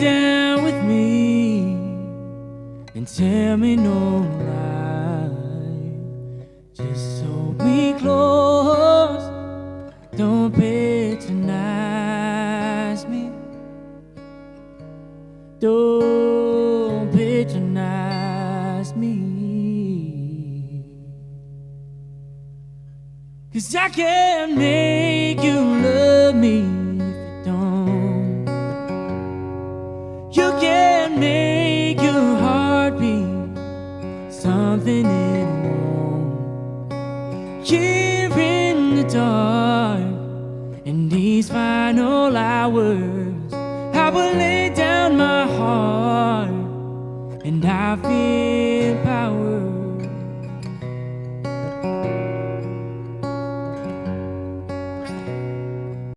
down with me and tell me no lie. Just hold me close, don't patronize me. Don't patronize me. 'Cause I can't make you love me if you don't. You can't make your heart beat something it won't. Here in the dark, in these final hours, I will lay down my heart and I feel